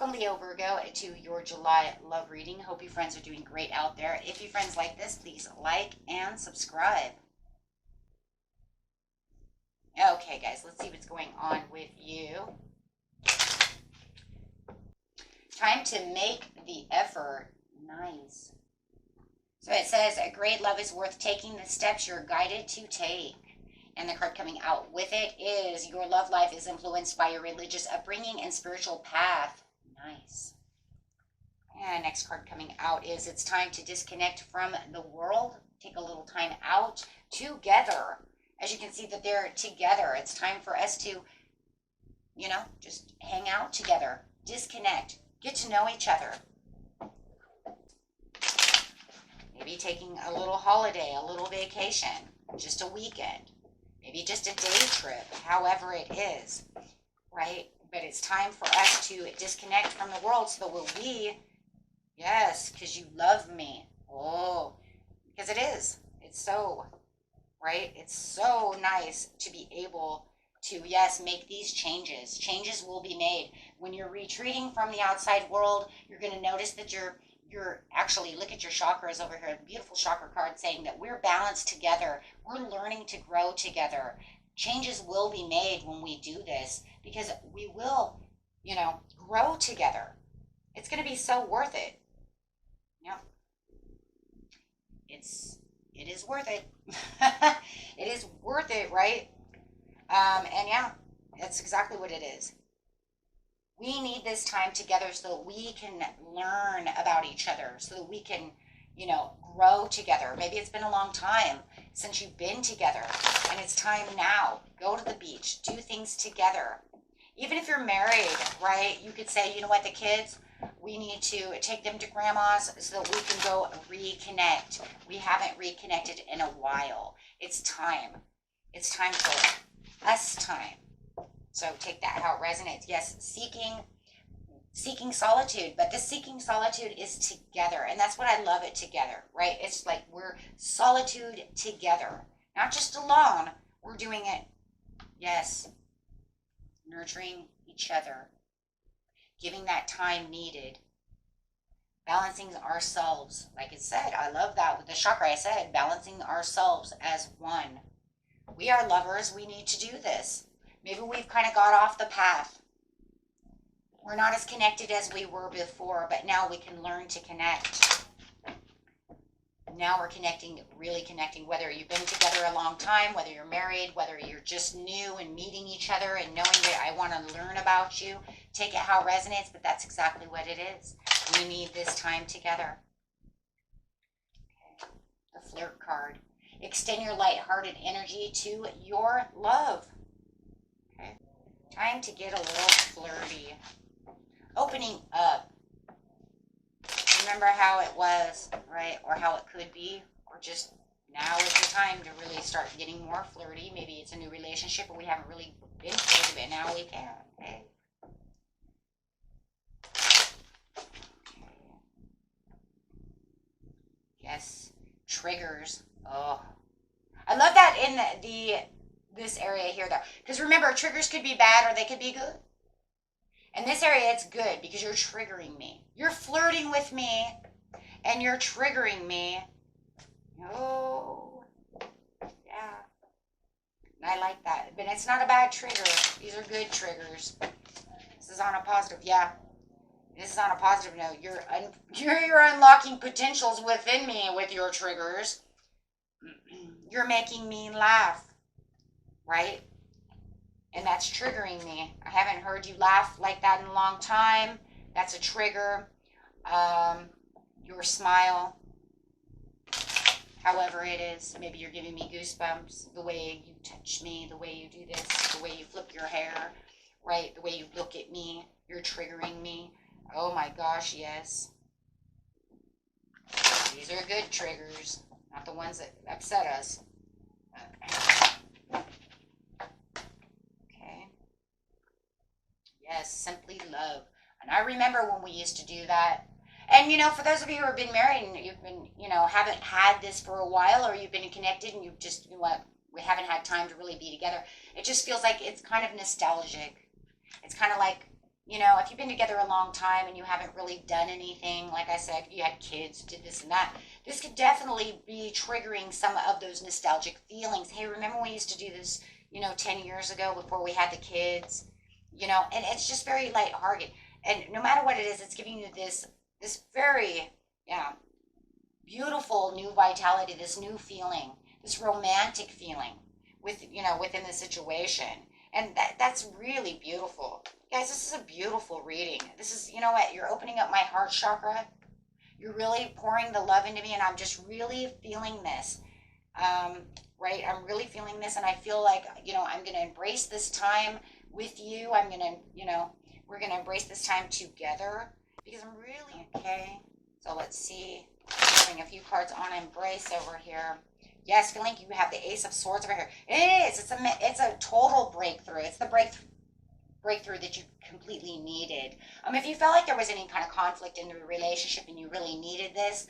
Welcome, Leo Virgo, to your July love reading. Hope you friends are doing great out there. If you friends like this, please like and subscribe. Okay, guys, let's see what's going on with you. Time to make the effort. Nice. So it says, a great love is worth taking the steps you're guided to take. And the card coming out with it is, your love life is influenced by your religious upbringing and spiritual path. Nice. And next card coming out is, it's time to disconnect from the world. Take a little time out together. As you can see that they're together. It's time for us to, just hang out together. Disconnect. Get to know each other. Maybe taking a little holiday, a little vacation, just a weekend. Maybe just a day trip, however it is, right? But it's time for us to disconnect from the world so that yes, because you love me. Oh, because it is. It's so, right? It's so nice to be able to, yes, make these changes. Changes will be made. When you're retreating from the outside world, you're going to notice that you're actually, look at your chakras over here, beautiful chakra card saying that we're balanced together. We're learning to grow together. Changes will be made when we do this because we will, grow together. It's going to be so worth it. Yep. It is worth it. It is worth it, right? And yeah, that's exactly what it is. We need this time together so that we can learn about each other, so that we can, grow together. Maybe it's been a long time since you've been together, and it's time now. Go to the beach, do things together. Even if you're married, right, you could say, you know what, the kids, we need to take them to grandma's so that we can go reconnect. We haven't reconnected in a while. It's time. It's time for us time. So take that how it resonates. Yes, seeking solitude, but the seeking solitude is together, and that's what I love it together, right? It's like we're solitude together, not just alone. We're doing it, yes, nurturing each other, giving that time needed, balancing ourselves. Like it said, I love that with the chakra. I said balancing ourselves as one. We are lovers. We need to do this. Maybe we've kind of got off the path. We're not as connected as we were before, but now we can learn to connect. Now we're connecting, really connecting, whether you've been together a long time, whether you're married, whether you're just new and meeting each other and knowing that I want to learn about you. Take it how it resonates, but that's exactly what it is. We need this time together. Okay. The flirt card. Extend your lighthearted energy to your love. Okay. Time to get a little flirty. Opening up. Remember how it was, right? Or how it could be. Or just now is the time to really start getting more flirty. Maybe it's a new relationship, but we haven't really been flirty, but now we can. Okay. Yes. Triggers. Oh. I love that in this area here, though. Because remember, triggers could be bad or they could be good. In this area, it's good because you're triggering me. You're flirting with me and you're triggering me. Oh, yeah. And I like that. But it's not a bad trigger. These are good triggers. This is on a positive, yeah. This is on a positive note. You're unlocking potentials within me with your triggers. You're making me laugh, right? And that's triggering me. I haven't heard you laugh like that in a long time. That's a trigger. Your smile, however it is. Maybe you're giving me goosebumps. The way you touch me, the way you do this, the way you flip your hair, right? The way you look at me, you're triggering me. Oh my gosh, yes. These are good triggers, not the ones that upset us. Yes, simply love. And I remember when we used to do that. And, for those of you who have been married and you've been, haven't had this for a while, or you've been connected and you've just, we haven't had time to really be together. It just feels like it's kind of nostalgic. It's kind of like, if you've been together a long time and you haven't really done anything, like I said, you had kids, did this and that, this could definitely be triggering some of those nostalgic feelings. Hey, remember we used to do this, 10 years ago before we had the kids, and it's just very lighthearted. And no matter what it is, it's giving you this very, yeah, beautiful new vitality, this new feeling, this romantic feeling within the situation. And that's really beautiful. Guys, this is a beautiful reading. This is, you know what, you're opening up my heart chakra. You're really pouring the love into me, and I'm just really feeling this. Right? I'm really feeling this, and I feel like, I'm going to embrace this time with you. I'm going to, we're going to embrace this time together because I'm really, okay. So let's see. Bring a few cards on embrace over here. Yes, feeling you have the Ace of Swords over here. It is. It's a total breakthrough. It's the breakthrough that you completely needed. If you felt like there was any kind of conflict in the relationship and you really needed this,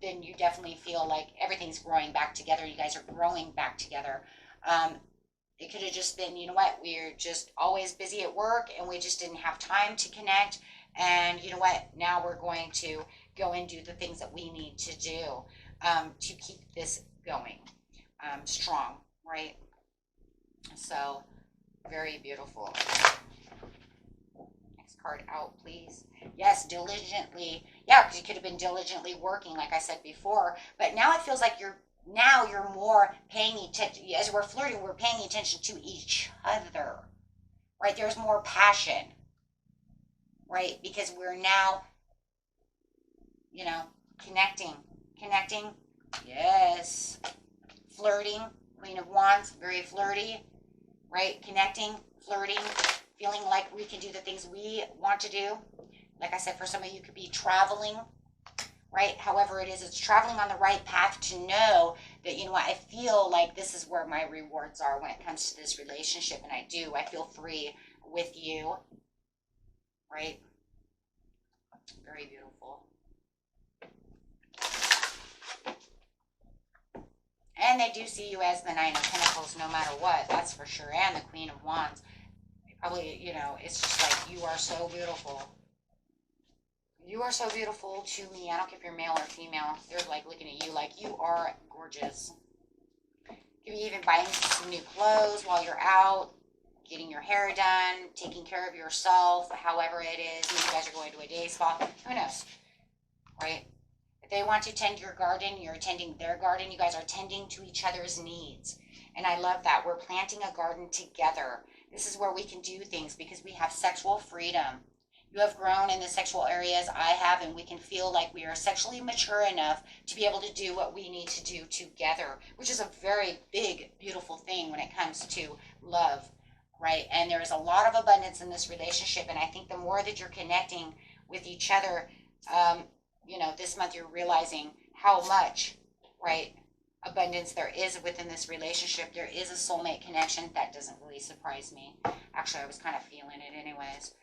then you definitely feel like everything's growing back together. You guys are growing back together. It could have just been, you know what, we're just always busy at work and we just didn't have time to connect. And you know what, now we're going to go and do the things that we need to do to keep this going strong, right? So, very beautiful. Next card out, please. Yes, diligently. Yeah, because you could have been diligently working, like I said before. But now it feels like you're more paying attention. As we're flirting, we're paying attention to each other, right? There's more passion, right? Because we're now, connecting. Yes. Flirting. Queen of Wands, very flirty, right? Connecting, flirting, feeling like we can do the things we want to do. Like I said, for some of you, could be traveling, right? However it is, it's traveling on the right path to know that, I feel like this is where my rewards are when it comes to this relationship. And I feel free with you, right? Very beautiful. And they do see you as the Nine of Pentacles no matter what, that's for sure. And the Queen of Wands. Probably, it's just like, you are so beautiful. You are so beautiful to me. I don't care if you're male or female. They're like looking at you like you are gorgeous. Could be even buying some new clothes while you're out, getting your hair done, taking care of yourself, however it is. Maybe you guys are going to a day spa. Who knows? Right? If they want to tend your garden, you're tending their garden. You guys are tending to each other's needs. And I love that. We're planting a garden together. This is where we can do things because we have sexual freedom. You have grown in the sexual areas I have, and we can feel like we are sexually mature enough to be able to do what we need to do together, which is a very big, beautiful thing when it comes to love, right? And there is a lot of abundance in this relationship, and I think the more that you're connecting with each other, this month you're realizing how much, right, abundance there is within this relationship. There is a soulmate connection. That doesn't really surprise me. Actually, I was kind of feeling it anyways.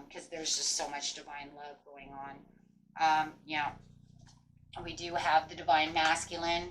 Because there's just so much divine love going on. We do have the divine masculine,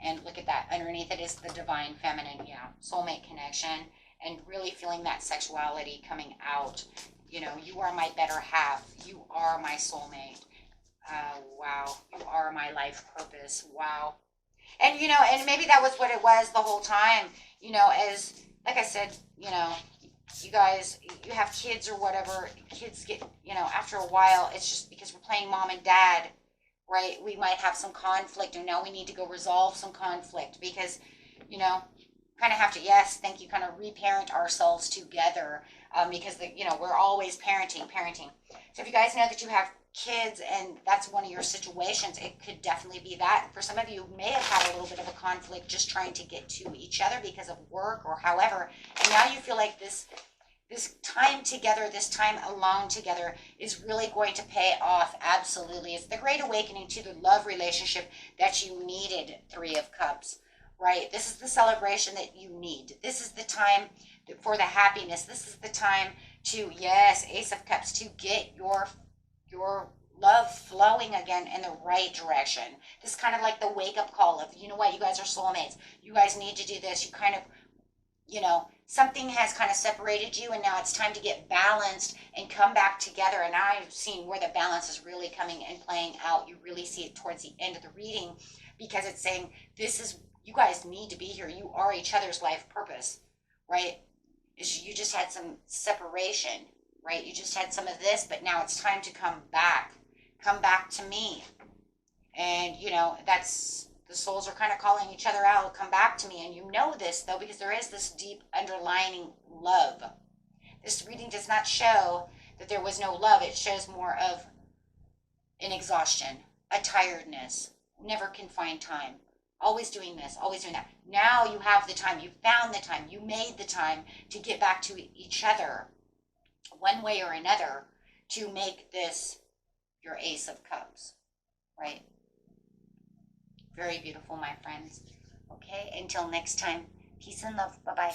and look at that. Underneath it is the divine feminine, soulmate connection, and really feeling that sexuality coming out. You are my better half. You are my soulmate. Wow. You are my life purpose. Wow. And, and maybe that was what it was the whole time, as, like I said, you guys, you have kids or whatever, kids get, after a while, it's just because we're playing mom and dad, right? We might have some conflict, and now we need to go resolve some conflict because, kind of have to, yes, thank you, kind of reparent ourselves together because, we're always parenting. So if you guys know that you have kids and that's one of your situations, it could definitely be that. For some of you may have had a little bit of a conflict just trying to get to each other because of work or however, and now you feel like this time together, this time alone together is really going to pay off. Absolutely. It's the great awakening to the love relationship that you needed. Three of Cups, right? This is the celebration that you need. This is the time for the happiness. This is the time to, yes, Ace of Cups, to get your love flowing again in the right direction. This is kind of like the wake-up call of, you know what, you guys are soulmates. You guys need to do this. You kind of, something has kind of separated you, and now it's time to get balanced and come back together. And I've seen where the balance is really coming and playing out. You really see it towards the end of the reading, because it's saying this is, you guys need to be here. You are each other's life purpose, right? You just had some separation, right? You just had some of this, but now it's time to come back to me. And that's, the souls are kind of calling each other out, come back to me. And you know this though, because there is this deep underlining love. This reading does not show that there was no love. It shows more of an exhaustion, a tiredness, never can find time, always doing this, always doing that. Now you have the time, you found the time, you made the time to get back to each other one way or another, to make this your Ace of Cups, right? Very beautiful, my friends. Okay, until next time, peace and love. Bye-bye.